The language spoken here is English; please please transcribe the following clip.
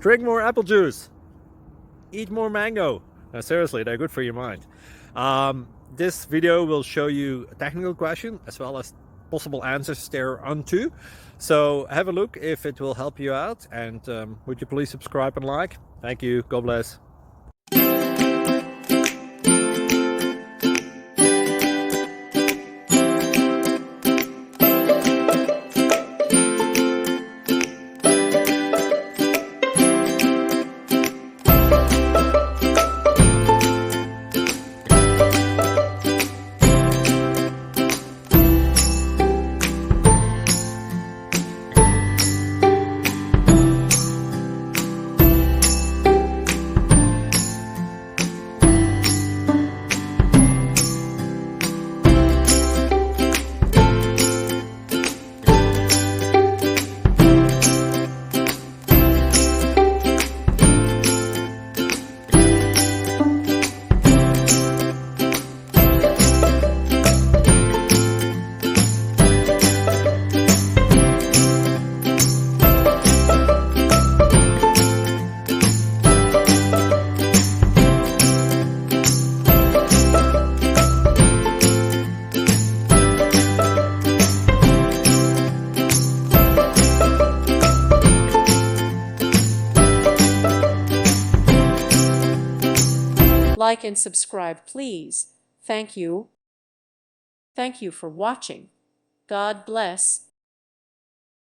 Drink more apple juice. Eat more mango. No, seriously, they're good for your mind. This video will show you a technical question as well as possible answers thereunto. So have a look if it will help you out, and would you please subscribe and like? Thank you. God bless. Like and subscribe, please. Thank you. Thank you for watching. God bless.